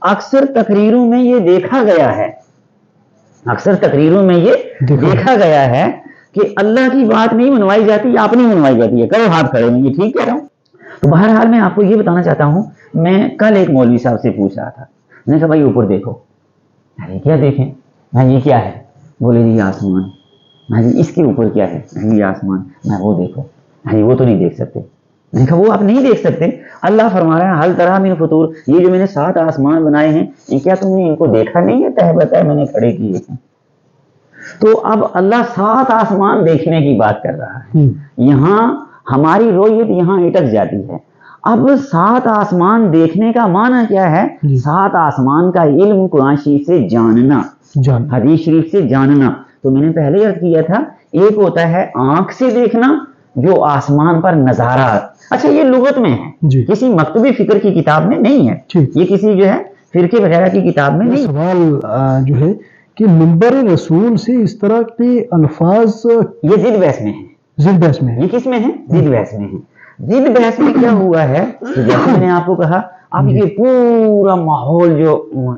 اکثر تقریروں میں یہ دیکھا گیا ہے، اکثر تقریروں میں یہ دیکھا گیا ہے کہ اللہ کی بات نہیں منوائی جاتی، آپ نہیں منوائی جاتی ہے، کرو ہاتھ کھڑے، یہ ٹھیک کہہ رہا ہوں؟ تو بہرحال میں آپ کو یہ بتانا چاہتا ہوں، میں کل ایک مولوی صاحب سے پوچھ رہا تھا، میں نے کہا بھائی اوپر دیکھو، ارے کیا دیکھیں، میں یہ کیا ہے، بولے جی آسمان، میں جی اس کے اوپر کیا ہے، یہ آسمان، میں وہ دیکھو، ارے وہ تو نہیں دیکھ سکتے، میں نے کہا وہ آپ نہیں دیکھ سکتے، اللہ فرما رہا ہے حل ترا من فطور، یہ جو میں نے 7 آسمان بنائے ہیں، یہ کیا تم نے ان کو دیکھا نہیں ہے، تہ بتہ میں نے کھڑے کیے ہیں۔ تو اب اللہ 7 آسمان دیکھنے کی بات کر رہا ہے، یہاں ہماری رویت یہاں اٹک جاتی ہے۔ اب 7 آسمان دیکھنے کا معنی کیا ہے؟ 7 آسمان کا علم قرآن شریف سے جاننا، حدیث شریف سے جاننا۔ تو میں نے پہلے عرض کیا تھا، ایک ہوتا ہے آنکھ سے دیکھنا جو آسمان پر نظارہ، اچھا یہ لغت میں ہے، کسی مکتبی فکر کی کتاب میں نہیں ہے، یہ کسی جو ہے فرقے وغیرہ کی کتاب میں نہیں۔ سوال جو ہے کہ منبر رسول سے اس طرح کے الفاظ، یہ ضد بحث میں ہے، ضد بحث میں ہے، یہ کس میں ہے؟ ضد بحث میں ہے۔ ضد بحث میں کیا ہوا ہے کہ جیسے میں نے آپ کو کہا، اب یہ پورا ماحول جو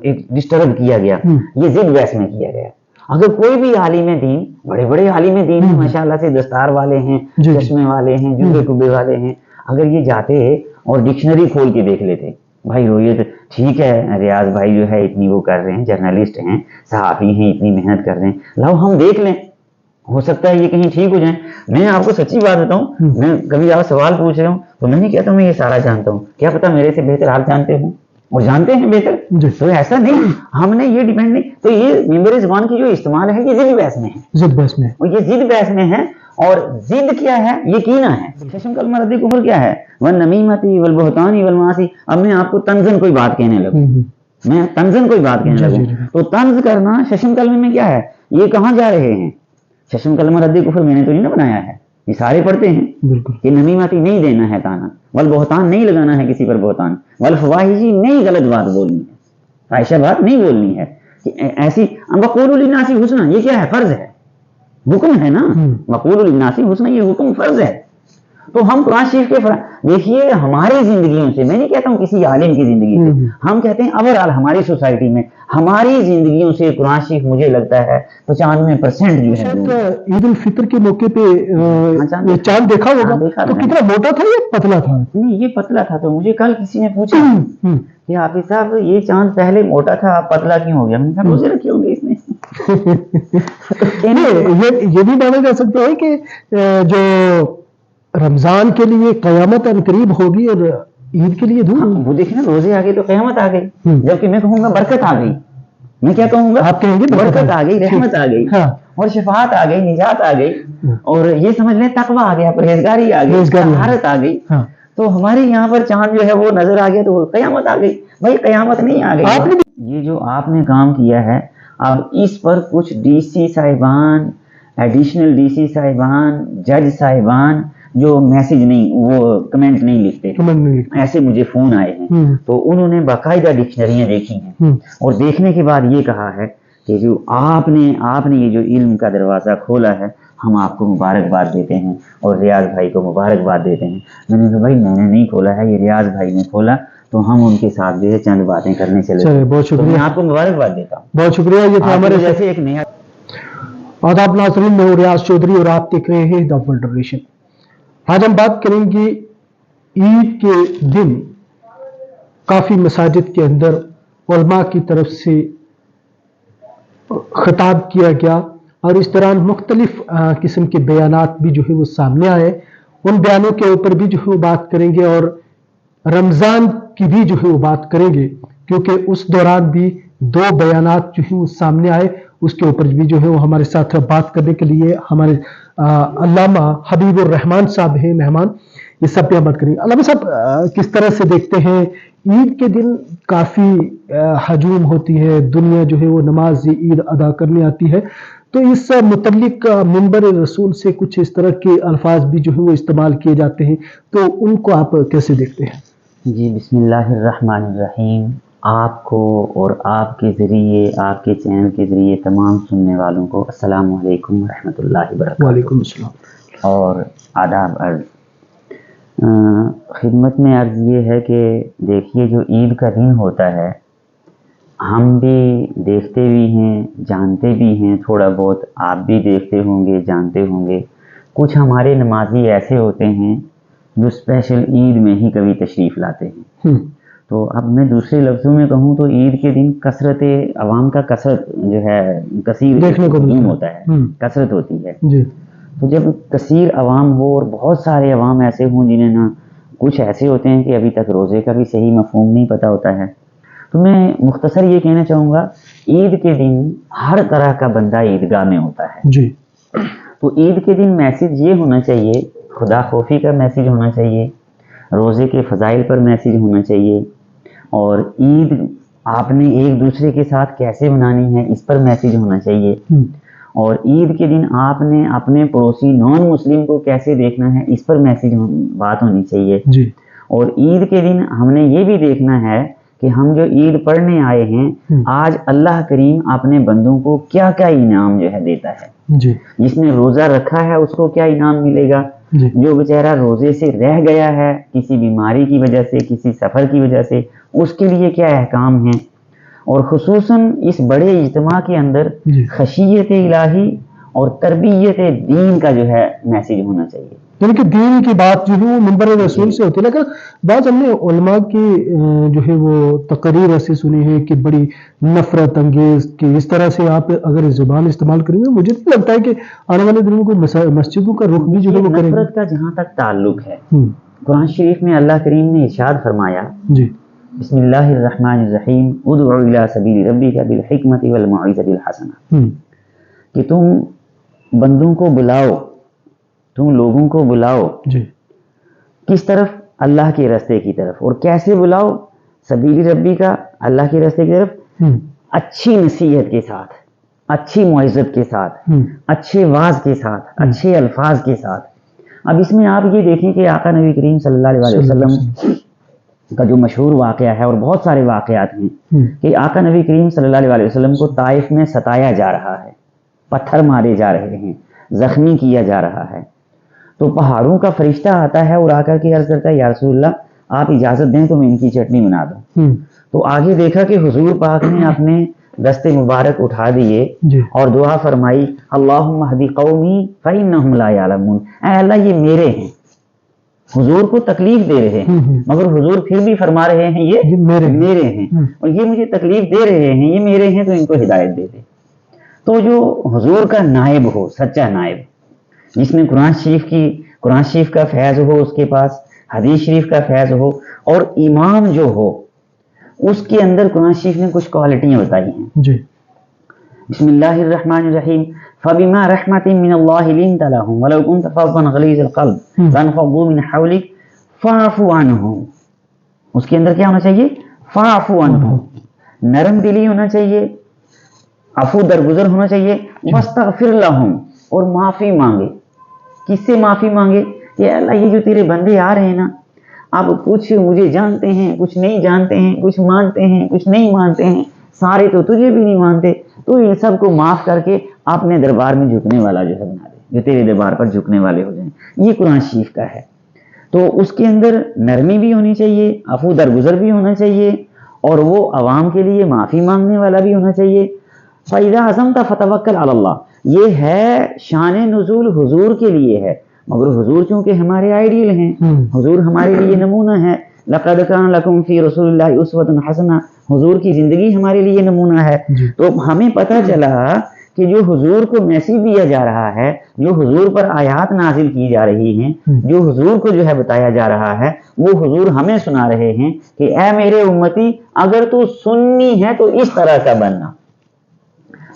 ایک ڈسٹرب کیا گیا، یہ ضد بحث میں کیا گیا۔ اگر کوئی بھی عالم دین، بڑے بڑے عالم دین ہیں ماشاءاللہ سے، دستار والے ہیں، چشمے والے ہیں، جبے کبے والے ہیں، اگر یہ جاتے اور ڈکشنری کھول کے دیکھ لیتے، بھائی رویت ٹھیک ہے، ریاض بھائی جو ہے اتنی وہ کر رہے ہیں، جرنلسٹ ہیں، صحافی ہیں، اتنی محنت کر رہے ہیں، لاؤ ہم دیکھ لیں، ہو سکتا ہے یہ کہیں ٹھیک ہو جائیں۔ میں آپ کو سچی بات بتاؤں، میں کبھی آپ سوال پوچھ رہے ہوں تو میں نہیں کہتا میں یہ سارا جانتا ہوں، کیا پتا میرے سے بہتر آپ جانتے ہوں اور جانتے ہیں بہتر، تو ایسا نہیں، ہم نے یہ ڈیپینڈ نہیں۔ تو یہ منبر زبان کی جو استعمال ہے، یہ ضد بحث میں ہے، ضد بحث میں، اور یہ ضد بحث میں ہے، اور ضد کیا ہے؟ یقینا ہے۔ ششم کلمہ رد کفر کیا ہے؟ والنمیمتی والبہتانی والمعاصی۔ اب میں آپ کو تنزن کوئی بات کہنے لگوں، میں تنزن کوئی بات کہنے لگوں تو طنز کرنا ششم کلمے میں کیا ہے؟ یہ کہاں جا رہے ہیں؟ ششم کلمہ رد کفر میں نے تو نہیں نہ بنایا ہے، یہ سارے پڑھتے ہیں کہ نمیمتی نہیں دینا ہے تانا، والبہتان نہیں لگانا ہے کسی پر بہتان، والفواحشی نہیں غلط بات بولنی ہے، فاحشہ بات نہیں بولنی ہے، کہ ایسی وقولوا للناس حسنا، یہ کیا ہے؟ فرض ہے، حکم ہے نا، وقولوا للناس حسنا، یہ حکم فرض ہے۔ تو ہم قرآن شریف کے دیکھیے ہماری زندگیوں سے، میں نہیں کہتا ہوں کسی عالم کی زندگی سے، ہم کہتے ہیں اوورآل ہماری سوسائٹی میں ہماری زندگیوں سے قرآن شریف مجھے لگتا ہے 95% جو ہے۔ عید الفطر کے موقع پہ چاند دیکھا ہوگا، تو کتنا موٹا تھا یا پتلا تھا؟ نہیں یہ پتلا تھا، تو مجھے کل کسی نے پوچھا کہ حافظ صاحب یہ چاند پہلے موٹا تھا اب پتلا کیوں ہو گیا؟ میں نے کہا روزے رکھے ہوں گے اس نے۔ یہ بھی مانا جا سکتا ہے کہ جو رمضان کے لیے قیامت ان قریب ہوگی اور عید کے لیے دور، وہ دیکھیں نا، روزے آ گئے تو قیامت آ گئی، جبکہ میں کہوں گا برکت آ گئی، میں کیا کہوں گا؟ آپ کہیں گے برکت آ گئی، رحمت آ گئی، اور شفاعت آ گئی، نجات آ گئی، اور یہ سمجھ لیں تقویٰ آ گیا، پرہیزگاری آ گئی، طہارت آ گئی۔ تو ہمارے یہاں پر چاند جو ہے وہ نظر آ گیا تو قیامت آ گئی، بھائی قیامت نہیں آ گئی۔ یہ جو آپ نے کام کیا ہے، اب اس پر کچھ ڈی سی صاحبان، ایڈیشنل ڈی سی صاحبان، جج صاحبان جو میسج نہیں، وہ کمنٹ نہیں لکھتے، ایسے مجھے فون آئے ہیں، تو انہوں نے باقاعدہ ڈکشنریاں دیکھی ہیں، اور دیکھنے کے بعد یہ کہا ہے کہ جو آپ نے یہ جو علم کا دروازہ کھولا ہے، ہم آپ کو مبارکباد دیتے ہیں، اور ریاض بھائی کو مبارکباد دیتے ہیں۔ میں نے کہا بھائی میں نے نہیں کھولا ہے، یہ ریاض بھائی نے کھولا، تو ہم ان کے ساتھ جو ہے چند باتیں کرنے چلے۔ بہت شکریہ، میں آپ کو مبارکباد دیتا ہوں، بہت شکریہ۔ یہ تھا ہمارے جیسے ایک نیا آداب ناظرین، میں ریاض چودھری اور آپ دیکھ رہے ہیں دا ورلڈ ریلیشن۔ آج ہم بات کریں گے عید کے دن کافی مساجد کے اندر علماء کی طرف سے خطاب کیا گیا، اور اس دوران مختلف قسم کے بیانات بھی جو ہے وہ سامنے آئے، ان بیانوں کے اوپر بھی جو ہے وہ بات کریں گے، اور رمضان کی بھی جو ہے وہ بات کریں گے، کیونکہ اس دوران بھی 2 بیانات جو ہیں وہ سامنے آئے، اس کے اوپر بھی جو ہے وہ ہمارے ساتھ بات کرنے کے لیے ہمارے علامہ حبیب الرحمان صاحب ہیں مہمان، یہ سب پہ ہم بات کریں گے۔ علامہ صاحب کس طرح سے دیکھتے ہیں عید کے دن؟ کافی ہجوم ہوتی ہے، دنیا جو ہے وہ نماز عید ادا کرنے آتی ہے، تو اس متعلق منبر رسول سے کچھ اس طرح کے الفاظ بھی جو ہے وہ استعمال کیے جاتے ہیں، تو ان کو آپ کیسے دیکھتے ہیں؟ جی بسم اللہ الرحمن الرحیم۔ آپ کو اور آپ کے ذریعے، آپ کے چینل کے ذریعے تمام سننے والوں کو السلام علیکم ورحمۃ اللہ وبرکاتہ۔ وعلیکم السلام اور آداب عرض خدمت میں عرض یہ ہے کہ دیکھیے جو عید کا دن ہوتا ہے، ہم بھی دیکھتے بھی ہیں، جانتے بھی ہیں، تھوڑا بہت آپ بھی دیکھتے ہوں گے، جانتے ہوں گے، کچھ ہمارے نمازی ایسے ہوتے ہیں جو اسپیشل عید میں ہی کبھی تشریف لاتے ہیں. تو اب میں دوسرے لفظوں میں کہوں تو عید کے دن کثرت عوام کا کثرت جو ہے کثیر دیکھنے کو ہجوم ہوتا ہے، کثرت ہوتی ہے. جی تو جب کثیر عوام ہو اور بہت سارے عوام ایسے ہوں جنہیں نا کچھ ایسے ہوتے ہیں کہ ابھی تک روزے کا بھی صحیح مفہوم نہیں پتہ ہوتا ہے، تو میں مختصر یہ کہنا چاہوں گا عید کے دن ہر طرح کا بندہ عیدگاہ میں ہوتا ہے. جی تو عید کے دن میسیج یہ ہونا چاہیے، خدا خوفی کا میسیج ہونا چاہیے، روزے کے فضائل پر میسیج ہونا چاہیے، اور عید آپ نے ایک دوسرے کے ساتھ کیسے منانی ہے اس پر میسیج ہونا چاہیے، اور عید کے دن آپ نے اپنے پڑوسی نان مسلم کو کیسے دیکھنا ہے اس پر میسیج بات ہونی چاہیے. جی اور عید کے دن ہم نے یہ بھی دیکھنا ہے کہ ہم جو عید پڑھنے آئے ہیں آج اللہ کریم اپنے بندوں کو کیا کیا انعام جو ہے دیتا ہے. جی جس نے روزہ رکھا ہے اس کو کیا انعام ملے گا، جی جو بیچارہ روزے سے رہ گیا ہے کسی بیماری کی وجہ سے، کسی سفر کی وجہ سے، اس کے لیے کیا احکام ہیں. اور خصوصاً اس بڑے اجتماع کے اندر جی خشیت الہی اور تربیت دین کا جو ہے میسیج ہونا چاہیے. یعنی کہ دین کی بات جو ہے وہ منبر رسول سے ہوتی ہے. لیکن بعض ہم نے علماء کی جو ہے وہ تقریر ایسی سنی ہے کہ بڑی نفرت انگیز کہ اس طرح سے آپ اگر زبان استعمال کریں گے، مجھے نہیں لگتا ہے کہ آنے والے دنوں کو مسجدوں کا رخ بھی جو ہے وہ کریں گے. نفرت کا جہاں تک تعلق ہے، قرآن شریف میں اللہ کریم نے ارشاد فرمایا، جی بسم اللہ الرحمن الرحیم ادع الی سبیل ربک بالحکمت والموعظۃ الحسنہ، کہ تم بندوں کو بلاؤ، تم لوگوں کو بلاؤ جی کس طرف؟ اللہ کے راستے کی طرف. اور کیسے بلاؤ؟ سبیل ربی کا، اللہ کے راستے کی طرف، اچھی نصیحت کے ساتھ، اچھی معزت کے ساتھ، اچھے واعظ کے ساتھ، اچھے الفاظ کے ساتھ. اب اس میں آپ یہ دیکھیں کہ آقا نبی کریم صلی اللہ علیہ وسلم کا جو مشہور واقعہ ہے، اور بہت سارے واقعات ہیں کہ آقا نبی کریم صلی اللہ علیہ وسلم کو طائف میں ستایا جا رہا ہے، پتھر مارے جا رہے ہیں، زخمی کیا جا رہا ہے. تو پہاڑوں کا فرشتہ آتا ہے اور آ کر کے عرض کرتا ہے یا رسول اللہ آپ اجازت دیں تو میں ان کی چٹنی بنا دوں. تو آگے دیکھا کہ حضور پاک نے اپنے دست مبارک اٹھا دیے اور دعا فرمائی، اللہم اہدی قومی فإنہم لا یعلمون، اے اللہ یہ میرے ہیں. حضور کو تکلیف دے رہے ہیں مگر حضور پھر بھی فرما رہے ہیں یہ میرے ہیں، اور یہ مجھے تکلیف دے رہے ہیں، یہ میرے ہیں، تو ان کو ہدایت دے دے. تو جو حضور کا نائب ہو، سچا نائب، جس میں قرآن شریف کا فیض ہو، اس کے پاس حدیث شریف کا فیض ہو، اور امام جو ہو اس کے اندر قرآن شریف نے کچھ کوالٹیاں بتائی ہیں. جی بسم اللہ الرحمن الرحیم فبما رحمت من اللہ لنت لهم ولو كنت فظا غلیظ القلب لانفضوا من حولك فاعف عنهم. اس کے اندر کیا ہونا چاہیے؟ فاعف عنهم، نرم دلی ہونا چاہیے، عفو درگزر ہونا چاہیے. واستغفر لهم، اور معافی مانگے. کس سے معافی مانگے؟ کہ اللہ یہ جو تیرے بندے آ رہے ہیں نا، اب کچھ مجھے جانتے ہیں، کچھ نہیں جانتے ہیں، کچھ مانتے ہیں، کچھ نہیں مانتے ہیں، سارے تو تجھے بھی نہیں مانتے، تو ان سب کو معاف کر کے اپنے دربار میں جھکنے والا جو ہے بنا دے، جو تیرے دربار پر جھکنے والے ہو جائیں. یہ قرآن شریف کا ہے. تو اس کے اندر نرمی بھی ہونی چاہیے، عفو درگزر بھی ہونا چاہیے، اور وہ عوام کے لیے معافی مانگنے والا بھی ہونا چاہیے. فَإِذَا عَزَمْتَ فَتَوَكَّلْ عَلَى اللَّهِ، یہ ہے شان نزول حضور کے لیے ہے، مگر حضور چونکہ ہمارے آئیڈیل ہیں، حضور ہمارے لیے نمونہ ہے. لَقَدْ كَانَ لَكُمْ فِي رَسُولِ اللَّهِ أُسْوَةٌ حَسَنَةٌ، حضور کی زندگی ہمارے لیے نمونہ ہے. تو ہمیں پتہ چلا کہ جو حضور کو میسیج دیا جا رہا ہے، جو حضور پر آیات نازل کی جا رہی ہیں، جو حضور کو جو ہے بتایا جا رہا ہے، وہ حضور ہمیں سنا رہے ہیں کہ اے میرے امتی، اگر تو سنی ہے تو اس طرح کا بننا.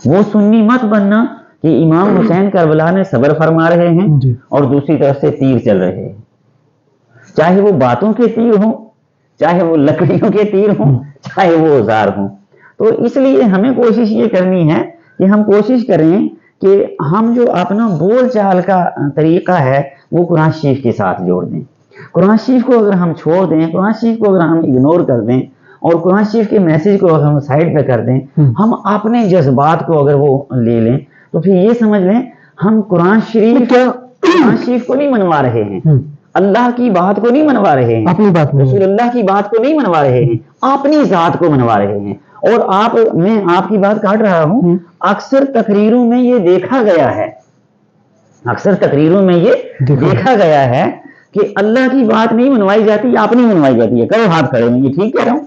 وہ سنی مت بننا کہ امام حسین کربلا میں صبر فرما رہے ہیں اور دوسری طرف سے تیر چل رہے ہیں، چاہے وہ باتوں کے تیر ہوں، چاہے وہ لکڑیوں کے تیر ہوں، چاہے وہ اوزار ہوں. تو اس لیے ہمیں کوشش یہ کرنی ہے کہ ہم کوشش کریں کہ ہم جو اپنا بول چال کا طریقہ ہے وہ قرآن شریف کے ساتھ جوڑ دیں. قرآن شریف کو اگر ہم چھوڑ دیں، قرآن شریف کو اگر ہم اگنور کر دیں اور قرآن شریف کے میسیج کو اگر ہم سائڈ پہ کر دیں، ہم اپنے جذبات کو اگر وہ لے لیں، تو پھر یہ سمجھ لیں ہم قرآن شریف کو نہیں منوا رہے ہیں، اللہ کی بات کو نہیں منوا رہے ہیں، رسول اللہ کی بات کو نہیں منوا رہے ہیں، اپنی ذات کو منوا رہے ہیں. اور میں آپ کی بات کاٹ رہا ہوں، اکثر تقریروں میں یہ دیکھا گیا ہے، اکثر تقریروں میں یہ دیکھا گیا ہے کہ اللہ کی بات نہیں منوائی جاتی، اپنی منوائی جاتی ہے. کرو ہاتھ کھڑے میں، یہ ٹھیک کہہ رہا ہوں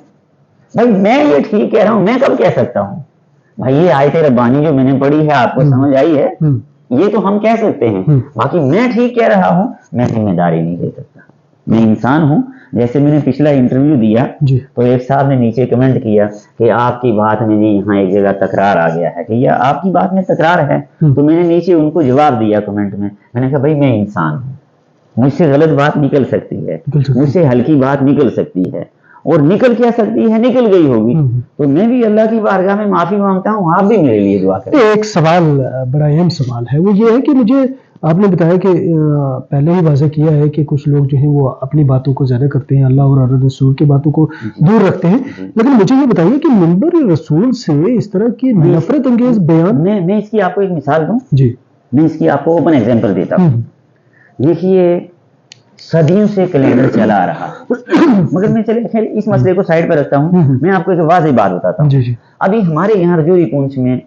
بھائی؟ میں یہ ٹھیک کہہ رہا ہوں، میں کب کہہ سکتا ہوں بھائی یہ آیت ربانی جو میں نے پڑھی ہے آپ کو سمجھ آئی ہے، یہ تو ہم کہہ سکتے ہیں، باقی میں ٹھیک کہہ رہا ہوں میں ذمہ داری نہیں لے سکتا. میں انسان ہوں. جیسے میں نے پچھلا انٹرویو دیا تو ایک صاحب نے نیچے کمنٹ کیا کہ آپ کی بات میں جی یہاں ایک جگہ تکرار آ گیا ہے، کہ یہ آپ کی بات میں تکرار ہے. تو میں نے نیچے ان کو جواب دیا کمنٹ میں نے کہا بھائی میں انسان ہوں، مجھ سے غلط بات نکل سکتی ہے، مجھ سے ہلکی بات نکل سکتی ہے، اور نکل کیا سکتی ہے، نکل گئی ہوگی. تو میں بھی اللہ کی بارگاہ میں معافی مانگتا ہوں، آپ بھی میرے لیے دعا کریں. ایک سوال بڑا اہم سوال ہے، وہ یہ ہے کہ مجھے آپ نے بتایا کہ پہلے ہی واضح کیا ہے کہ کچھ لوگ جو ہیں وہ اپنی باتوں کو زیادہ کرتے ہیں، اللہ اور رسول کی باتوں کو دور رکھتے ہیں، لیکن مجھے یہ بتائیے کہ منبر رسول سے اس طرح کی نفرت انگیز بیان، میں اس کی آپ کو ایک مثال دوں. جی میں اس کی آپ کو اوپن ایگزامپل دیتا ہوں. دیکھیے صدیوں سے کیلنڈر چلا آ رہا، مگر میں چلے خیر اس مسئلے کو سائڈ پہ رکھتا ہوں. میں آپ کو ایک واضح بات بتاتا ہوں. ابھی ہمارے یہاں رجوری پونچھ میں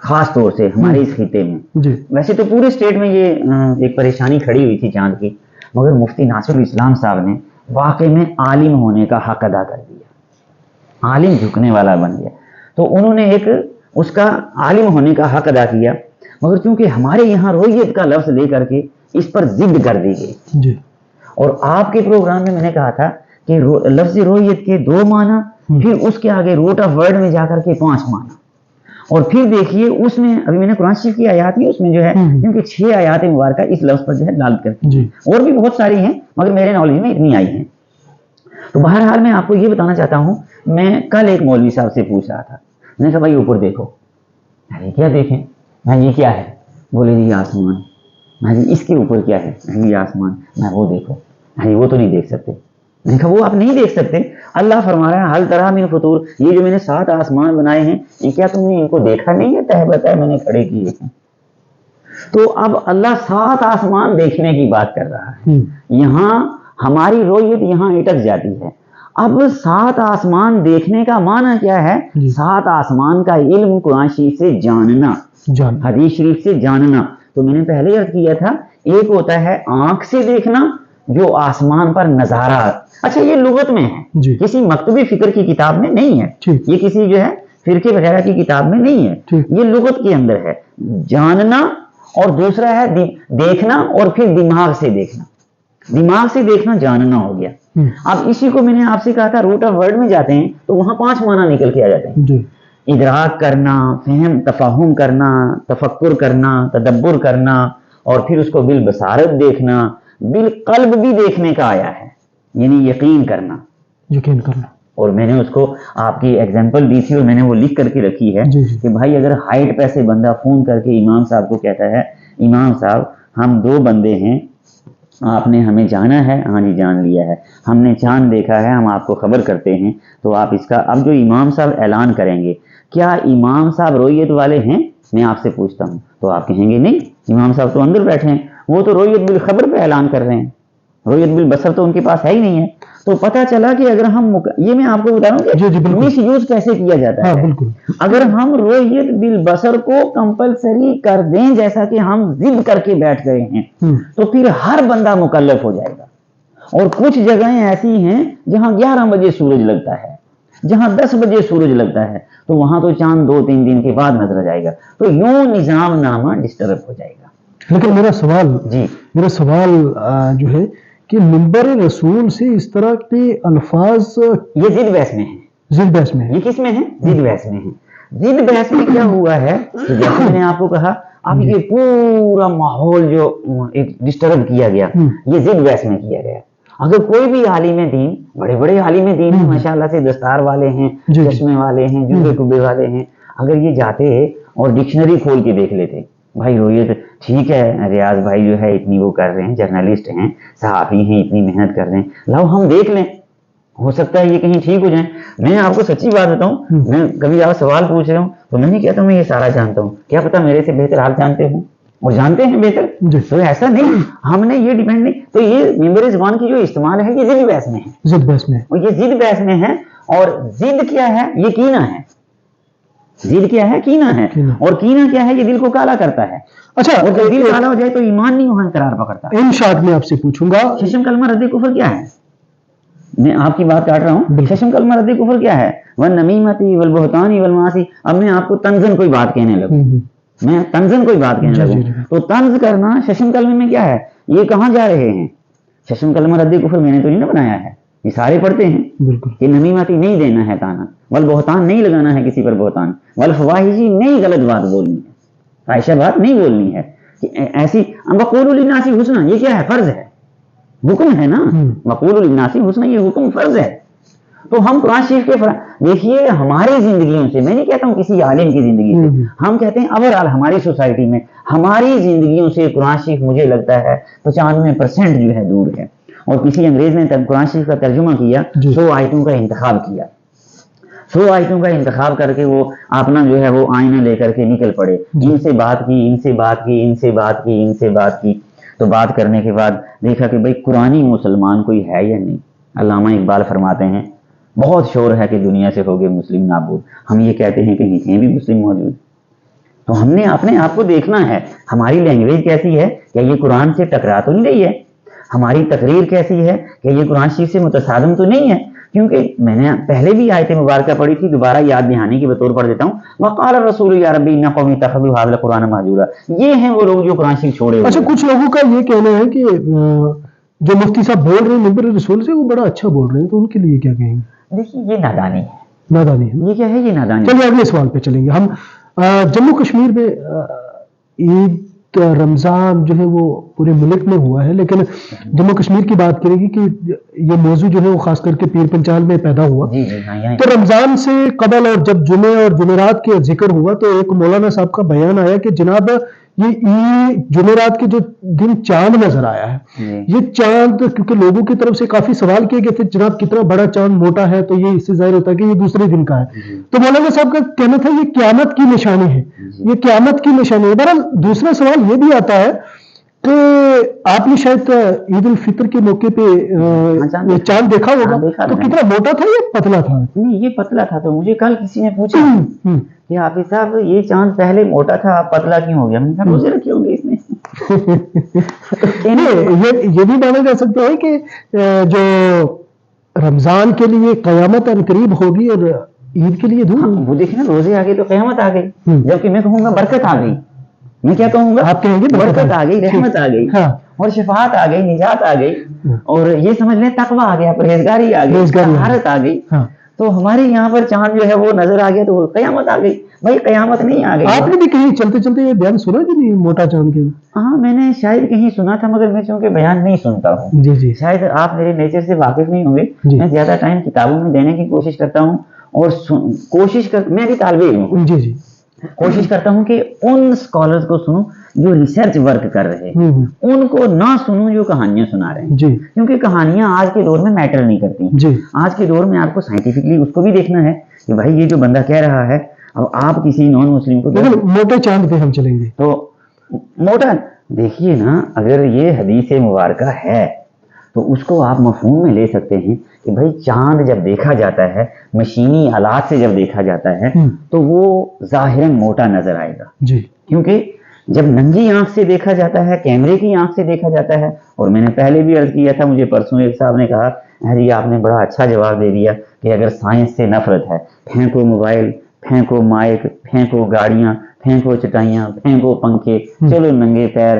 خاص طور سے ہمارے اس خطے میں، ویسے تو پورے اسٹیٹ میں یہ ایک پریشانی کھڑی ہوئی تھی چاند کی، مگر مفتی ناصر الاسلام صاحب نے واقعی میں عالم ہونے کا حق ادا کر دیا، عالم جھکنے والا بن گیا. تو انہوں نے ایک اس کا عالم ہونے کا حق ادا کیا، مگر چونکہ ہمارے یہاں رویت کا لفظ لے کر کے اس پر ضد کر دی گئی. اور آپ کے پروگرام میں نے کہا تھا کہ لفظ رویت کے 2 معنی، پھر اس کے آگے روٹ آف ورڈ میں جا کر کے 5 معنی، اور پھر دیکھیے اس میں ابھی میں نے قرآن شریف کی آیات ہی اس میں جو ہے کیونکہ 6 آیات مبارکہ اس لفظ پر جو ہے دلالت کرتی ہیں، اور بھی بہت ساری ہیں مگر میرے نالج میں اتنی آئی ہیں. تو بہرحال میں آپ کو یہ بتانا چاہتا ہوں، میں کل ایک مولوی صاحب سے پوچھ رہا تھا، میں نے کہا بھائی اوپر دیکھو. میں کیا دیکھیں؟ میں یہ کیا ہے؟ بولے جی آسمان. میں جی اس کے اوپر کیا ہے؟ یہ آسمان. میں وہ دیکھو. وہ تو نہیں دیکھ سکتے. میں نے کہا وہ آپ نہیں دیکھ سکتے، اللہ فرما رہا ہے حل ترا من فطور، یہ جو میں نے 7 آسمان بنائے ہیں یہ کیا تم نے ان کو دیکھا نہیں ہے؟ تہ بتہ میں نے کھڑے کیے ہیں. تو اب اللہ 7 آسمان دیکھنے کی بات کر رہا ہے. یہاں ہماری رویت یہاں اٹک جاتی ہے. اب 7 آسمان دیکھنے کا معنی کیا ہے؟ 7 آسمان کا علم قرآن شریف سے جاننا، حدیث شریف سے جاننا. تو میں نے پہلے عرض کیا تھا ایک ہوتا ہے آنکھ سے دیکھنا جو آسمان پر نظارہ. اچھا یہ لغت میں ہے، کسی مکتبی فکر کی کتاب میں نہیں ہے، یہ کسی جو ہے فرقے وغیرہ کی کتاب میں نہیں ہے، یہ لغت کے اندر ہے. جاننا اور دوسرا ہے دیکھنا، اور پھر دماغ سے دیکھنا. دماغ سے دیکھنا جاننا ہو گیا. اب اسی کو میں نے آپ سے کہا تھا روٹ آف ورڈ میں جاتے ہیں تو وہاں 5 معنی نکل کے آ جاتے ہیں. ادراک کرنا، فہم تفہم کرنا، تفکر کرنا، تدبر کرنا، اور پھر اس کو بالبصارت دیکھنا، بالقلب بھی دیکھنے کا آیا ہے، یعنی یقین کرنا. اور میں نے اس کو آپ کی ایگزامپل دی تھی اور میں نے وہ لکھ کر کے رکھی ہے کہ بھائی اگر ہائٹ پہ سے بندہ فون کر کے امام صاحب کو کہتا ہے امام صاحب ہم 2 بندے ہیں، آپ نے ہمیں جانا ہے، ہاں جی جان لیا ہے، ہم نے چاند دیکھا ہے، ہم آپ کو خبر کرتے ہیں، تو آپ اس کا اب جو امام صاحب اعلان کریں گے کیا امام صاحب رویت والے ہیں؟ میں آپ سے پوچھتا ہوں. تو آپ کہیں گے نہیں، امام صاحب تو اندر بیٹھے ہیں، وہ تو رویت بالخبر پہ اعلان کر رہے ہیں، رویت بالبصر تو ان کے پاس ہے ہی نہیں ہے. تو پتہ چلا کہ اگر ہم یہ میں آپ کو بتا رہا ہوں کہ مس یوز کیسے کیا جاتا ہے. اگر ہم رویت بالبصر کو کمپلسری کر دیں جیسا کہ ہم ضد کر کے بیٹھ گئے ہیں تو پھر ہر بندہ مکلف ہو جائے گا. اور کچھ جگہیں ایسی ہیں جہاں 11 بجے سورج لگتا ہے، جہاں 10 بجے سورج لگتا ہے، تو وہاں تو چاند 2-3 دن کے بعد نظر جائے گا. تو یوں نظام نامہ ڈسٹرب ہو جائے گا. لیکن میرا سوال جو ہے کہ منبر رسول سے اس طرح کے الفاظ یہ ضد بحث میں ہیں. یہ کس میں ہے؟ ضد بحث میں ہے. ضد بحث میں کیا ہوا ہے کہ جیسے میں نے آپ کو کہا اب یہ پورا ماحول جو ایک ڈسٹرب کیا گیا یہ ضد بحث میں کیا گیا. اگر کوئی بھی عالم دین، بڑے بڑے عالم دین ہیں ماشاءاللہ سے، دستار والے ہیں، چشمے والے ہیں، جوبے ٹوبے والے ہیں، اگر یہ جاتے اور ڈکشنری کھول کے دیکھ لیتے بھائی رویت ٹھیک ہے، ریاض بھائی جو ہے اتنی وہ کر رہے ہیں، جرنلسٹ ہیں، صحافی ہیں، اتنی محنت کر رہے ہیں، لاؤ ہم دیکھ لیں، ہو سکتا ہے یہ کہیں ٹھیک ہو جائیں. میں آپ کو سچی بات بتاؤں، میں کبھی آپ سوال پوچھ رہے ہوں تو میں نہیں کہتا میں یہ سارا جانتا ہوں، کیا پتا میرے سے بہتر آپ جانتے ہوں اور جانتے ہیں بہتر. تو ایسا نہیں، ہم نے یہ ڈیپینڈ نہیں. تو یہ منبر زبان کی جو استعمال ہے یہ ضد بحث میں ہے، اور یہ ضد بحث میں ہے. اور ضد کیا ہے؟ یقینا ہے. دل کیا ہے؟ کینہ ہے. اور کینہ کیا ہے؟ یہ دل کو کالا کرتا ہے. اچھا، اور جب دل کالا ہو جائے تو ایمان نہیں وہاں قرار پکڑتا. ان شارٹ میں آپ سے پوچھوں گا، ششم کلمہ رد کفر کیا ہے؟ میں آپ کی بات کاٹ رہا ہوں. ششم کلمہ رد کفر کیا ہے؟ والنمیمتی والبہتان والمعاصی. اب میں آپ کو تنزن کوئی بات کہنے لگوں، میں تنزن کوئی بات کہنے لگوں تو طنز کرنا ششم کلمے میں کیا ہے؟ یہ کہاں جا رہے ہیں؟ ششم کلمہ رد کفر میں نے تو نہیں بنایا ہے، یہ سارے پڑھتے ہیں بالکل کہ نمیمتی نہیں دینا ہے تانا، والبہتان نہیں لگانا ہے کسی پر بہتان، والفواحشی نہیں غلط بات بولنی ہے، فاحشہ بات نہیں بولنی ہے. ایسی وقولوا للناس حسنا، یہ کیا ہے؟ فرض ہے، حکم ہے نا. وقولوا للناس حسنا یہ حکم فرض ہے. تو ہم قرآن شریف کے دیکھیے ہماری زندگیوں سے، میں نہیں کہتا ہوں کسی عالم کی زندگی سے، ہم کہتے ہیں اوورآل ہماری سوسائٹی میں ہماری زندگیوں سے قرآن شریف مجھے لگتا ہے 95% جو ہے دور ہے. اور کسی انگریز نے قرآن شریف کا ترجمہ کیا، 100 آیتوں کا انتخاب کیا، 100 آیتوں کا انتخاب کر کے وہ اپنا جو ہے وہ آئینہ لے کر کے نکل پڑے. ان سے بات کی، ان سے بات کی، ان سے بات کی، ان سے بات کی. تو بات کرنے کے بعد دیکھا کہ بھئی قرآنی مسلمان کوئی ہے یا نہیں. علامہ اقبال فرماتے ہیں بہت شور ہے کہ دنیا سے ہو گئے مسلم نابود. ہم یہ کہتے ہیں کہ ہیں بھی مسلم موجود. تو ہم نے اپنے آپ کو دیکھنا ہے، ہماری لینگویج کیسی ہے، کیا یہ قرآن سے ٹکرا تو نہیں رہی ہے؟ ہماری تقریر کیسی ہے کہ یہ قرآن شریف سے متصادم تو نہیں ہے؟ کیونکہ میں نے پہلے بھی آیت مبارکہ پڑھی تھی، دوبارہ یاد دہانی کے بطور پڑھ دیتا ہوں. وقال الرسول یا ربی ان قوم اتخذوا هذا القرآن مہجورا. یہ ہیں وہ لوگ جو قرآن شریف چھوڑے ہوئے. اچھا، کچھ لوگوں کا یہ کہنا ہے کہ جو مفتی صاحب بول رہے ہیں ممبر رسول سے، وہ بڑا اچھا بول رہے ہیں، تو ان کے لیے کیا کہیں گے؟ دیکھیے یہ نادانی ہے. نادانی ہے. یہ کیا ہے؟ یہ نادانی. چلیے اگلے سوال پہ چلیں گے ہم. جموں کشمیر میں عید رمضان جو ہے وہ پورے ملک میں ہوا ہے، لیکن جموں کشمیر کی بات کریں گے کہ یہ موضوع جو ہے وہ خاص کر کے پیر پنچال میں پیدا ہوا. تو رمضان سے قبل اور جب جمعے اور جمعرات کے ذکر ہوا تو ایک مولانا صاحب کا بیان آیا کہ جناب یہ جمعرات کے جو دن چاند نظر آیا ہے، یہ چاند کیونکہ لوگوں کی طرف سے کافی سوال کیے گئے تھے جناب کتنا بڑا چاند، موٹا ہے، تو یہ اس سے ظاہر ہوتا ہے کہ یہ دوسرے دن کا ہے. تو مولانا صاحب کا کہنا تھا یہ قیامت کی نشانی ہے، یہ قیامت کی نشانی ہے. بہرحال دوسرا سوال یہ بھی آتا ہے کہ آپ نے شاید عید الفطر کے موقع پہ چاند دیکھا ہوگا، تو کتنا موٹا تھا یا پتلا تھا؟ نہیں یہ پتلا تھا. تو مجھے کل کسی نے پوچھا کہ حافظ صاحب یہ چاند پہلے موٹا تھا اب پتلا کیوں ہو گیا؟ میں نے کہا روزے رکھے ہوں گے اس نے. یہ بھی مانا جا سکتا ہے کہ جو رمضان کے لیے قیامت ان قریب ہوگی اور عید کے لیے دور. وہ دیکھیں نا روزے آ گئے تو قیامت آ گئی، جبکہ میں کہوں گا برکت آ گئی. میں کیا کہوں گا؟ آپ کہیں گے برکت آ گئی، رحمت آ گئی، اور شفاعت آ گئی، نجات آ گئی، اور یہ سمجھ لیں تقویٰ آ گیا، پرہیزگاری آ گئی، طہارت آ گئی. تو ہمارے یہاں پر چاند جو ہے وہ نظر آ گیا تو قیامت آ گئی. بھائی قیامت نہیں آ گئی. آپ نے بھی کہیں چلتے چلتے یہ بیان سنا کہ نہیں موٹا چاند کے؟ ہاں میں نے شاید کہیں سنا تھا، مگر میں چونکہ بیان نہیں سنتا ہوں. جی شاید آپ میرے نیچر سے واقف نہیں ہوں گے. میں زیادہ ٹائم کتابوں میں دینے کی کوشش کرتا ہوں، اور میں بھی طالب علم ہوں. جی کوشش کرتا ہوں کہ ان اسکالرز کو سنوں جو ریسرچ ورک کر رہے ہیں، ان کو نہ سنوں جو کہانیاں سنا رہے ہیں. کیونکہ کہانیاں آج کے دور میں میٹر نہیں کرتی. آج کے دور میں آپ کو سائنٹیفکلی اس کو بھی دیکھنا ہے کہ بھائی یہ جو بندہ کہہ رہا ہے، اب آپ کسی نان مسلم کو موٹے چاند پہ ہم چلیں گے تو موٹا دیکھیے نا، اگر یہ حدیث مبارکہ ہے تو اس کو آپ مفہوم میں لے سکتے ہیں کہ بھائی چاند جب دیکھا جاتا ہے مشینی آلات سے، جب دیکھا جاتا ہے تو وہ ظاہراً موٹا نظر آئے گا. کیونکہ جب ننگی آنکھ سے دیکھا جاتا ہے، کیمرے کی آنکھ سے دیکھا جاتا ہے. اور میں نے پہلے بھی عرض کیا تھا، مجھے پرسوں ایک صاحب نے کہا ارے آپ نے بڑا اچھا جواب دے دیا کہ اگر سائنس سے نفرت ہے، پھینکو موبائل، پھینکو مائک، پھینکو گاڑیاں، پھینکو چٹائیاں، پھینکو پنکھے، چلو ننگے پیر.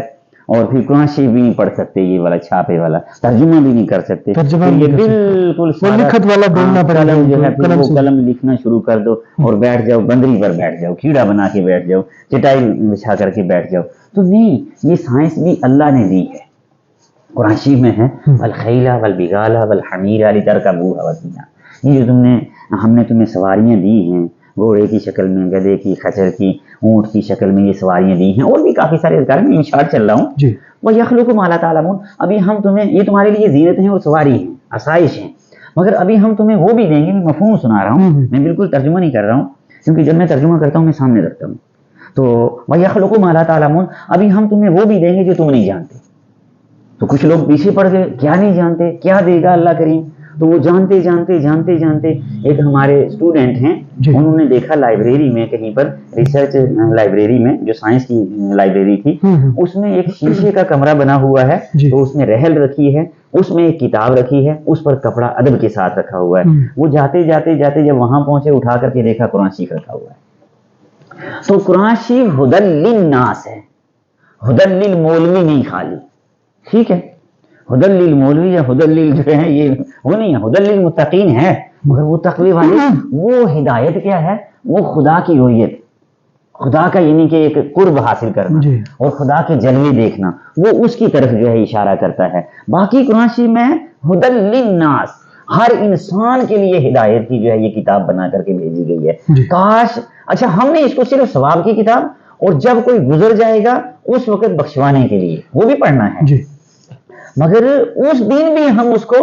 اور پھر قرآن شریف بھی نہیں پڑھ سکتے، یہ والا چھاپے والا ترجمہ بھی نہیں کر سکتے، یہ بالکل قلم جو ہے پھر وہ قلم لکھنا شروع کر دو اور بیٹھ جاؤ، بندری پر بیٹھ جاؤ، کیڑا بنا کے بیٹھ جاؤ، چٹائی بچھا کر کے بیٹھ جاؤ. تو نہیں، یہ سائنس بھی اللہ نے دی ہے. قرآن شریف میں ہے والخیل والبغال والحمیر لترکبوها وزینا. یہ جو ہم نے تمہیں سواریاں دی ہیں، گھوڑے کی شکل میں، گدھے کی، خچر کی، اونٹ کی شکل میں یہ سواریاں دی ہیں، اور بھی کافی سارے اذکار میں انشاء چل رہا ہوں. وَيَخْلُقُ مَا لَا تَعْلَمُونَ. ابھی ہم تمہیں، یہ تمہارے لیے زینت ہیں اور سواری ہیں، آسائش ہیں، مگر ابھی ہم تمہیں وہ بھی دیں گے. میں مفہوم سنا رہا ہوں، میں بالکل ترجمہ نہیں کر رہا ہوں، کیونکہ جب میں ترجمہ کرتا ہوں میں سامنے رکھتا ہوں. تو وَيَخْلُقُ مَا لَا تَعْلَمُونَ، ابھی ہم تمہیں وہ بھی دیں گے جو تم نہیں جانتے. تو کچھ لوگ پیچھے پڑ گئے، کیا نہیں جانتے، کیا دے گا اللہ کریم؟ تو وہ جانتے جانتے جانتے جانتے ایک ہمارے اسٹوڈنٹ ہیں انہوں نے دیکھا لائبریری میں کہیں پر ریسرچ لائبریری میں جو سائنس کی لائبریری تھی اس میں ایک شیشے کا کمرہ بنا ہوا ہے تو اس میں رحل رکھی ہے اس میں ایک کتاب رکھی ہے اس پر کپڑا ادب کے ساتھ رکھا ہوا ہے. وہ جاتے جاتے جاتے جب وہاں پہنچے اٹھا کر کے دیکھا قرآن شریف رکھا ہوا ہے. تو قرآن شریف ہدی للناس ہے, ہدی للمولوی نہیں خالی, ٹھیک ہے, ہدی للمولوی یا ہدی لل جو ہے یہ وہ نہیں ہے, ہدی للمتقین ہے, مگر وہ تقوی والے وہ ہدایت کیا ہے, وہ خدا کی رویت, خدا کا یعنی کہ ایک قرب حاصل کرنا اور خدا کے جلوے دیکھنا, وہ اس کی طرف جو ہے اشارہ کرتا ہے. باقی قرآن شریف میں ہدی للناس, ہر انسان کے لیے ہدایت کی جو ہے یہ کتاب بنا کر کے بھیجی گئی ہے. کاش اچھا ہم نے اس کو صرف ثواب کی کتاب اور جب کوئی گزر جائے گا اس وقت بخشوانے کے لیے وہ بھی پڑھنا ہے, مگر اس دن بھی ہم اس کو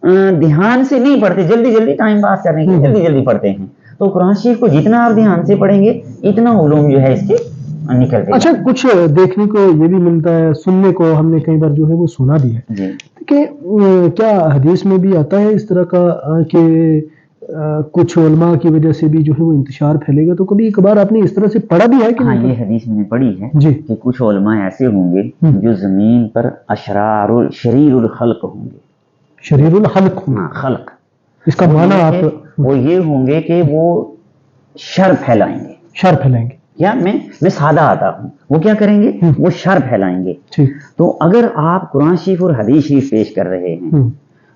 دھیان سے نہیں پڑھتے, جلدی جلدی ٹائم پاس کرنے کے لیے جلدی جلدی پڑھتے ہیں. تو قرآن شریف کو جتنا آپ دھیان سے پڑھیں گے اتنا علوم جو ہے اس کے نکلتے ہیں. اچھا کچھ دیکھنے کو یہ بھی ملتا ہے, سننے کو ہم نے کئی بار جو ہے وہ سنا بھی ہے کہ کیا حدیث میں بھی آتا ہے اس طرح کا کہ کچھ علماء کی وجہ سے بھی جو ہے وہ انتشار پھیلے گا, تو کبھی کبھار آپ نے اس طرح سے پڑھا بھی ہے کہ ہاں یہ حدیث میں نے پڑھی ہے کہ کچھ علماء ایسے ہوں گے جو زمین پر شریر الخلق ہوں گے. شریر الخلق, خلق اس کا معنی آپ وہ یہ ہوں گے کہ وہ شر پھیلائیں گے. شر پھیلائیں گے, کیا میں سادہ آتا ہوں, وہ کیا کریں گے, وہ شر پھیلائیں گے. تو اگر آپ قرآن شریف اور حدیث شریف پیش کر رہے ہیں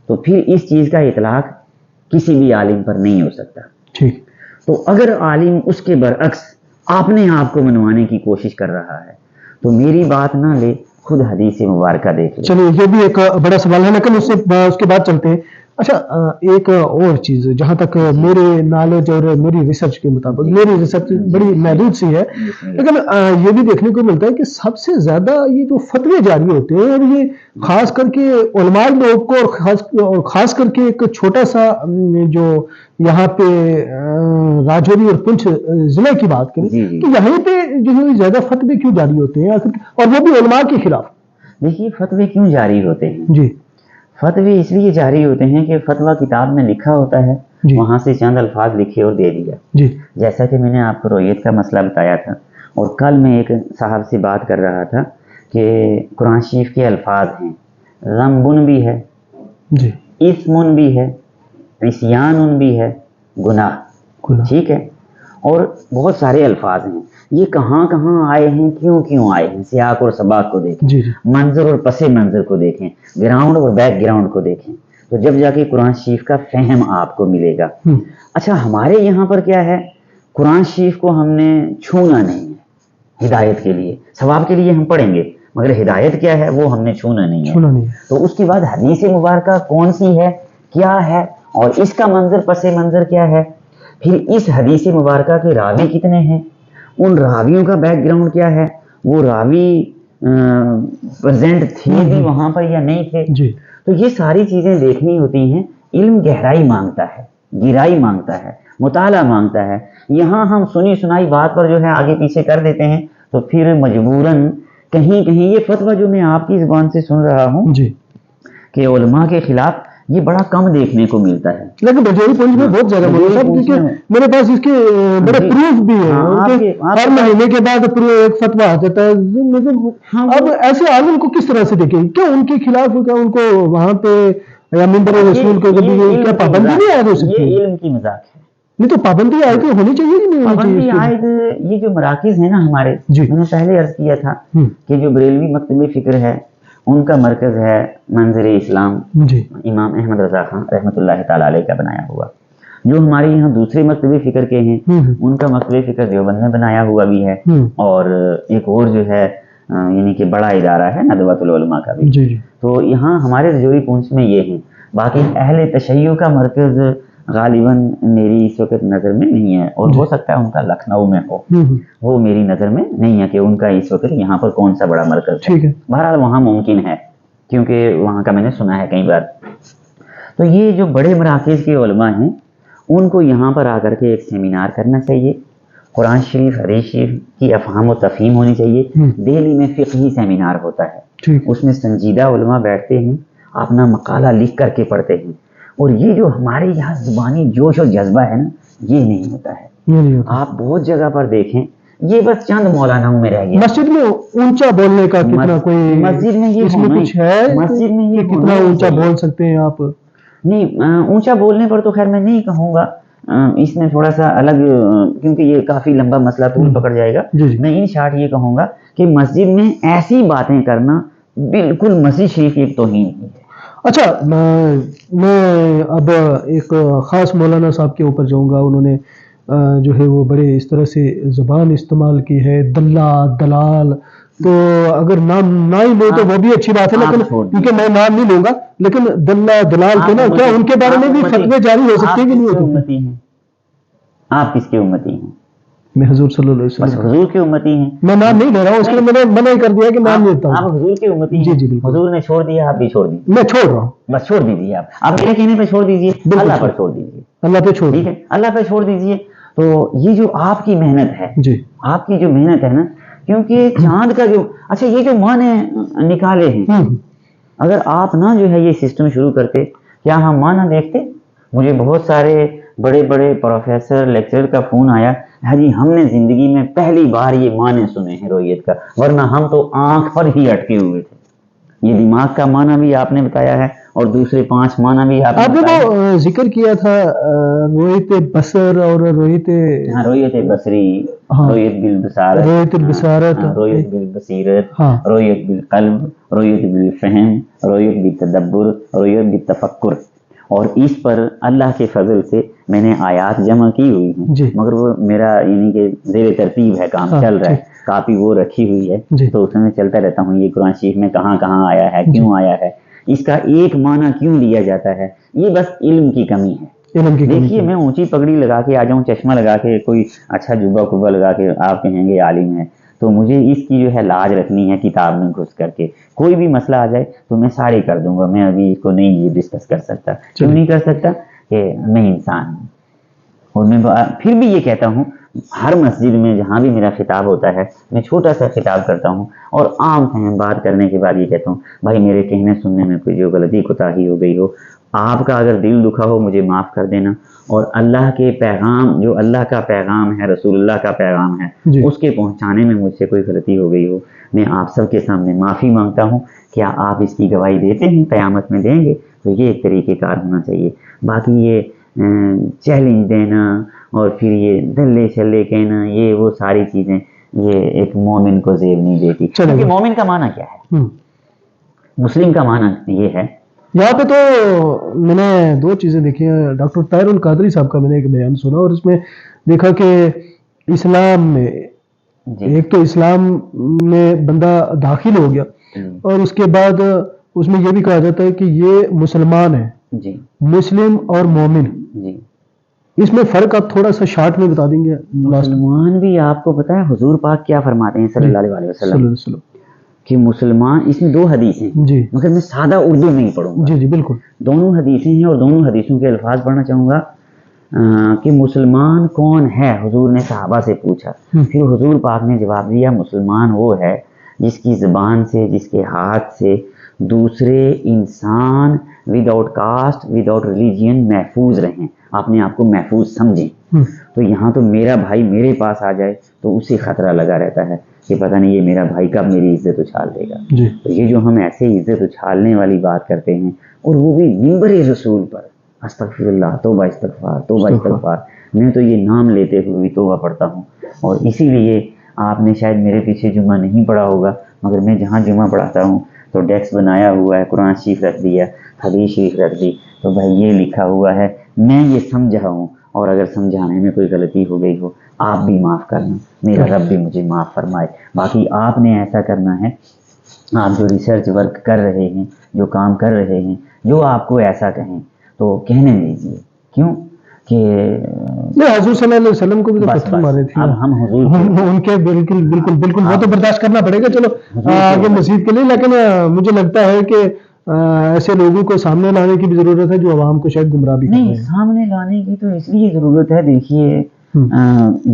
تو پھر اس چیز کا اطلاق کسی بھی عالم پر نہیں ہو سکتا. تو اگر عالم اس کے برعکس اپنے آپ کو منوانے کی کوشش کر رہا ہے تو میری بات نہ لے, خود حدیث مبارکہ دیکھ لے. چلیے یہ بھی ایک بڑا سوال ہے لیکن اس کے بعد چلتے ہیں. اچھا ایک اور چیز جہاں تک میرے نالج اور میری ریسرچ کے مطابق, میری ریسرچ بڑی محدود سی ہے لیکن یہ بھی دیکھنے کو ملتا ہے کہ سب سے زیادہ یہ جو فتوے جاری ہوتے ہیں اور یہ خاص کر کے علماء لوگ کو اور خاص کر کے ایک چھوٹا سا جو یہاں پہ راجوری اور پنچ ضلع کی بات کریں تو یہیں پہ جو ہے زیادہ فتوے کیوں جاری ہوتے ہیں اور وہ بھی علماء کے خلاف؟ دیکھیے فتوے کیوں جاری ہوتے ہیں, فتوے اس لیے جاری ہوتے ہیں کہ فتویٰ کتاب میں لکھا ہوتا ہے, وہاں سے چند الفاظ لکھے اور دے دیا. جیسا کہ میں نے آپ کو رویت کا مسئلہ بتایا تھا, اور کل میں ایک صاحب سے بات کر رہا تھا کہ قرآن شریف کے الفاظ ہیں, ذنبن بھی ہے, اسمن بھی ہے, عصیان بھی ہے, گناہ, ٹھیک ہے, اور بہت سارے الفاظ ہیں. یہ کہاں کہاں آئے ہیں, کیوں آئے ہیں, سیاق اور سباق کو دیکھیں, منظر اور پس منظر کو دیکھیں, گراؤنڈ اور بیک گراؤنڈ کو دیکھیں, تو جب جا کے قرآن شریف کا فہم آپ کو ملے گا. اچھا ہمارے یہاں پر کیا ہے, قرآن شریف کو ہم نے چھونا نہیں ہے, ہدایت کے لیے ثواب کے لیے ہم پڑھیں گے, مگر ہدایت کیا ہے وہ ہم نے چھونا نہیں ہے. تو اس کے بعد حدیث مبارکہ کون سی ہے, کیا ہے, اور اس کا منظر پس منظر کیا ہے, پھر اس حدیث مبارکہ کے راوی کتنے ہیں, ان راویوں کا بیک گراؤنڈ کیا ہے, وہ راوی پریزنٹ تھے بھی وہاں پر یا نہیں تھے. تو یہ ساری چیزیں دیکھنی ہوتی ہیں. علم گہرائی مانگتا ہے, گہرائی مانگتا ہے, مطالعہ مانگتا ہے. یہاں ہم سنی سنائی بات پر جو ہے آگے پیچھے کر دیتے ہیں تو پھر مجبوراً کہیں کہیں یہ فتویٰ جو میں آپ کی زبان سے سن رہا ہوں کہ علماء کے خلاف, یہ بڑا کم دیکھنے کو ملتا ہے. لیکن بجوری پنچ میں بہت زیادہ کیونکہ میرے پاس اس کے بڑے پروف بھی ہیں. ہر مہینے کے بعد ایک فتویٰ آ جاتا ہے. اب ایسے عالم کو کس طرح سے دیکھیں, کیوں ان کے خلاف ان کو وہاں پہ یا منبر رسول کو کیا پابندی نہیں عائد ہو سکتی؟ یہ علم کی مذاق ہے. نہیں تو پابندی عائد ہونی چاہیے کہ نہیں پابندی عائد. یہ جو مراکز ہیں نا ہمارے, میں نے پہلے عرض کیا تھا کہ جو بریلوی مکتب فکر ہے ان کا مرکز ہے منظر اسلام, امام احمد رضا خان رحمۃ اللہ تعالی علیہ کا بنایا ہوا. جو ہمارے یہاں دوسرے مکتب فکر کے ہیں ان کا مکتب فکر دیوبند نے بنایا ہوا بھی ہے, اور ایک اور جو ہے یعنی کہ بڑا ادارہ ہے ندوۃ العلماء کا بھی. تو یہاں ہمارے رجوری پونچھ میں یہ ہیں. باقی اہل تشیع کا مرکز غالباً میری اس وقت نظر میں نہیں ہے, اور ہو سکتا ہے ان کا لکھنؤ میں ہو, وہ میری نظر میں نہیں ہے کہ ان کا اس وقت یہاں پر کون سا بڑا مرکز ہے. بہرحال وہاں ممکن ہے کیونکہ وہاں کا میں نے سنا ہے کئی بار. تو یہ جو بڑے مراکز کے علماء ہیں ان کو یہاں پر آ کر کے ایک سیمینار کرنا چاہیے. قرآن شریف حدیث شریف کی افہام و تفہیم ہونی چاہیے. دہلی میں فقہی سیمینار ہوتا ہے, اس میں سنجیدہ علماء بیٹھتے ہیں, اپنا مقالہ لکھ کر کے پڑھتے ہیں, اور یہ جو ہمارے یہاں زبانی جوش اور جذبہ ہے نا، یہ نہیں ہوتا ہے. یہ نہیں ہوتا. آپ بہت جگہ پر دیکھیں، یہ بس چند مولاناؤں میں رہ گیا. مسجد میں اونچا بولنے کا کتنا کوئی مسجد میں یہ اس میں کچھ ہے؟ مسجد میں یہ کتنا اونچا بول سکتے ہیں آپ؟ نہیں، اونچا بولنے پر تو خیر میں نہیں کہوں گا، اس میں تھوڑا سا الگ، کیونکہ یہ کافی لمبا مسئلہ طول پکڑ جائے گا. میں ان شارٹ یہ کہوں گا کہ مسجد میں ایسی باتیں کرنا بالکل مسجد شریف کی ایک توہین ہے. اچھا، میں اب ایک خاص مولانا صاحب کے اوپر جاؤں گا. انہوں نے جو ہے وہ بڑے اس طرح سے زبان استعمال کی ہے، دلہ دلال. تو اگر نام نہ ہی لو تو وہ بھی اچھی بات ہے، لیکن کیونکہ میں نام نہیں لوں گا، لیکن دلہ دلال کے نا کیا ان کے بارے میں بھی فتوے جاری ہو سکتے ہیں کہ نہیں ہو سکتے؟ آپ کس کے امتی ہیں؟ میں حضور صلی اللہ علیہ بس وسلم حضور کے امتی ہیں. میں نام نہیں لے رہا ہوں، اس کے لیے میں نے منع کر دیا کہ نام لیتا ہوں. آپ حضور کے امتی ہیں. جی جی بالکل. حضور نے چھوڑ دیا، آپ بھی چھوڑ دیجیے. میں چھوڑ رہا ہوں. بس چھوڑ دیجیے. آپ میرے کہنے پہ چھوڑ دیجیے، اللہ پر چھوڑ دیجیے. اللہ پہ چھوڑ. ٹھیک ہے، اللہ پہ چھوڑ دیجیے. تو یہ جو آپ کی محنت ہے، جی آپ کی جو محنت ہے نا، کیونکہ چاند کا جو اچھا یہ جو ماں نے نکالے ہیں، اگر آپ نہ جو ہے یہ سسٹم شروع کرتے، کیا ہم ماں نہ دیکھتے؟ مجھے بہت سارے بڑے بڑے پروفیسر لیکچرر کا فون آیا، ہاں جی ہم نے زندگی میں پہلی بار یہ معنی سنے ہیں رویت کا، ورنہ ہم تو آنکھ پر ہی اٹکے ہوئے تھے. یہ دماغ کا معنی بھی آپ نے بتایا ہے اور دوسرے 5 معنی بھی آپ نے وہ ذکر کیا تھا، رویت بصر اور رویت بصری، رویت بالبصارت، رویت البصارت، رویت بالبصیرت، ہاں، رویت بالقلب، رویت بالفہم، رویت بالتدبر، رویت بالتفکر. اور اس پر اللہ کے فضل سے میں نے آیات جمع کی ہوئی ہیں، مگر وہ میرا یعنی کہ زیر ترتیب ہے، کام چل رہا ہے، کاپی وہ رکھی ہوئی ہے، تو اس میں چلتا رہتا ہوں یہ قرآن شریف میں کہاں کہاں آیا ہے، کیوں آیا ہے، اس کا ایک معنی کیوں لیا جاتا ہے. یہ بس علم کی کمی ہے. دیکھیے میں اونچی پگڑی لگا کے آ جاؤں، چشمہ لگا کے، کوئی اچھا جبہ کبا لگا کے، آپ کہیں گے عالم ہے، تو مجھے اس کی جو ہے لاج رکھنی ہے کتاب میں گھس کر کے. کوئی بھی مسئلہ آ جائے تو میں سارے کر دوں گا، میں ابھی اس کو نہیں یہ ڈسکس کر سکتا. کیوں نہیں کر سکتا؟ کہ میں انسان ہوں. اور میں پھر بھی یہ کہتا ہوں، ہر مسجد میں جہاں بھی میرا خطاب ہوتا ہے، میں چھوٹا سا خطاب کرتا ہوں اور عام فہم بات کرنے کے بعد یہ کہتا ہوں، بھائی میرے کہنے سننے میں کوئی جو غلطی کوتاہی ہو گئی ہو، آپ کا اگر دل دکھا ہو مجھے معاف کر دینا. اور اللہ کے پیغام، جو اللہ کا پیغام ہے، رسول اللہ کا پیغام ہے، اس کے پہنچانے میں مجھ سے کوئی غلطی ہو گئی ہو، میں آپ سب کے سامنے معافی مانگتا ہوں. کیا آپ اس کی گواہی دیتے ہیں؟ قیامت میں دیں گے. تو یہ ایک طریقہ کار ہونا چاہیے. باقی یہ چیلنج دینا اور پھر یہ دلے چلے کہنا، یہ وہ ساری چیزیں یہ ایک مومن کو زیب نہیں دیتی. کیونکہ مومن کا معنی کیا ہے؟ مسلم کا معنی یہ ہے. یہاں پہ تو میں نے 2 چیزیں دیکھی ہیں. ڈاکٹر طاہر القادری صاحب کا میں نے ایک بیان سنا اور اس میں دیکھا کہ اسلام میں ایک تو اسلام میں بندہ داخل ہو گیا اور اس کے بعد اس میں یہ بھی کہا جاتا ہے کہ یہ مسلمان ہے. مسلم اور مومن، اس میں فرق آپ تھوڑا سا شارٹ میں بتا دیں گے؟ مسلمان بھی آپ کو پتا ہے حضور پاک کیا فرماتے ہیں صلی اللہ علیہ وسلم کہ مسلمان، اس میں 2 حدیثیں ہیں، مگر میں سادہ اردو نہیں پڑھوں گا. جی بالکل. دونوں حدیثیں ہیں اور دونوں حدیثوں کے الفاظ پڑھنا چاہوں گا. کہ مسلمان کون ہے؟ حضور نے صحابہ سے پوچھا، پھر حضور پاک نے جواب دیا، مسلمان وہ ہے جس کی زبان سے، جس کے ہاتھ سے دوسرے انسان وداؤٹ کاسٹ، وداؤٹ ریلیجین محفوظ رہیں، اپنے آپ کو محفوظ سمجھیں. تو یہاں تو میرا بھائی میرے پاس آ جائے تو اسے خطرہ لگا رہتا ہے کہ پتہ نہیں یہ میرا بھائی کب میری عزت اچھال دے گا. تو یہ جو ہم ایسے عزت اچھالنے والی بات کرتے ہیں، اور وہ بھی منبر رسول پر، استغفر اللہ، توبہ استغفار، توبہ استغفار، میں تو یہ نام لیتے ہوئے توبہ پڑھتا ہوں. اور اسی لیے آپ نے شاید میرے پیچھے جمعہ نہیں پڑھا ہوگا، مگر میں جہاں جمعہ پڑھاتا ہوں تو ڈیسک بنایا ہوا ہے، قرآن شریف رکھ دیا، حدیث شریف رکھ دی، تو بھائی یہ لکھا ہوا ہے، میں یہ سمجھا ہوں، اور اگر سمجھانے میں کوئی غلطی ہو گئی ہو آپ بھی معاف کرنا، میرا رب بھی مجھے معاف فرمائے. باقی آپ نے ایسا کرنا ہے، آپ جو ریسرچ ورک کر رہے ہیں، جو کام کر رہے ہیں، جو آپ کو ایسا کہیں تو کہنے دیجیے. کیوں کہ حضور صلی اللہ علیہ وسلم کو بھی تو پتھر مارے تھے. اب ہم حضور ان کے بالکل وہ تو برداشت کرنا پڑے گا، چلو آگے مزید کے لیے. لیکن مجھے لگتا ہے کہ ایسے لوگوں کو سامنے لانے کی بھی ضرورت ہے جو عوام کو شاید گمراہ بھی نہیں. سامنے لانے کی تو اس لیے ضرورت ہے، دیکھیے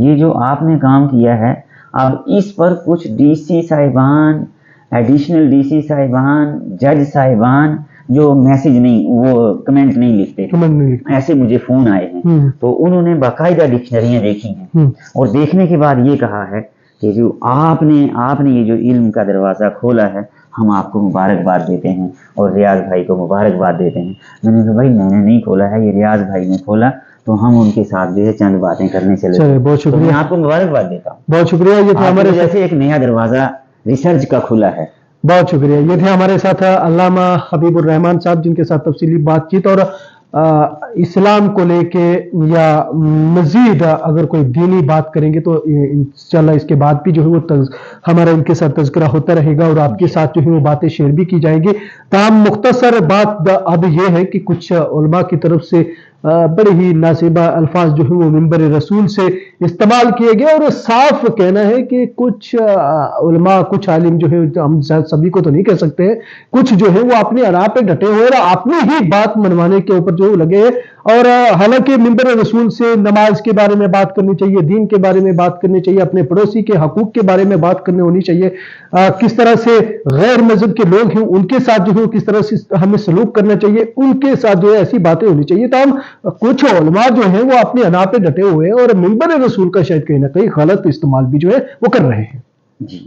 یہ جو آپ نے کام کیا ہے، اب اس پر کچھ ڈی سی صاحبان، ایڈیشنل ڈی سی صاحبان، جج صاحبان جو میسج نہیں، وہ کمنٹ نہیں لکھتے، کمنٹ نہیں لکھتے۔ ایسے مجھے فون آئے ہیں، تو انہوں نے باقاعدہ ڈکشنریاں دیکھی ہیں اور دیکھنے کے بعد یہ کہا ہے کہ جو آپ نے یہ جو علم کا دروازہ کھولا ہے، ہم آپ کو مبارکباد دیتے ہیں اور ریاض بھائی کو مبارکباد دیتے ہیں۔ میں نے کہا بھائی میں نے نہیں کھولا ہے، یہ ریاض بھائی نے کھولا، تو ہم ان کے ساتھ جو ہے چند باتیں کرنے چلے۔ بہت تو شکریہ، میں آپ کو مبارکباد دیتا ہوں، بہت شکریہ۔ یہ تھا ہمارے جیسے ایک نیا دروازہ ریسرچ کا کھلا ہے۔ بہت شکریہ۔ یہ تھے ہمارے ساتھ علامہ حبیب الرحمان صاحب، جن کے ساتھ تفصیلی بات چیت اور اسلام کو لے کے یا مزید اگر کوئی دینی بات کریں گے تو انشاءاللہ اس کے بعد بھی جو ہے وہ ہمارا ان کے ساتھ تذکرہ ہوتا رہے گا اور آپ کے ساتھ جو ہے وہ باتیں شیئر بھی کی جائیں گی۔ تاہم مختصر بات اب یہ ہے کہ کچھ علماء کی طرف سے بڑے ہی نازیبا الفاظ جو ہے وہ منبر رسول سے استعمال کیے گئے اور صاف کہنا ہے کہ کچھ علماء، کچھ عالم جو ہے، ہم سبھی کو تو نہیں کہہ سکتے ہیں، کچھ جو ہے وہ اپنی ادا پہ ڈٹے ہوئے اور اپنی ہی بات منوانے کے اوپر جو لگے ہیں۔ اور حالانکہ منبر رسول سے نماز کے بارے میں بات کرنی چاہیے، دین کے بارے میں بات کرنی چاہیے، اپنے پڑوسی کے حقوق کے بارے میں بات کرنی ہونی چاہیے، کس طرح سے غیر مذہب کے لوگ ہیں ان کے ساتھ جو ہے کس طرح سے ہمیں سلوک کرنا چاہیے، ان کے ساتھ جو ہے ایسی باتیں ہونی چاہیے۔ تاہم کچھ علماء جو ہیں وہ اپنی انا پہ ڈٹے ہوئے ہیں اور منبر رسول کا شاید کہیں نہ کہیں غلط استعمال بھی جو ہے وہ کر رہے ہیں۔ جی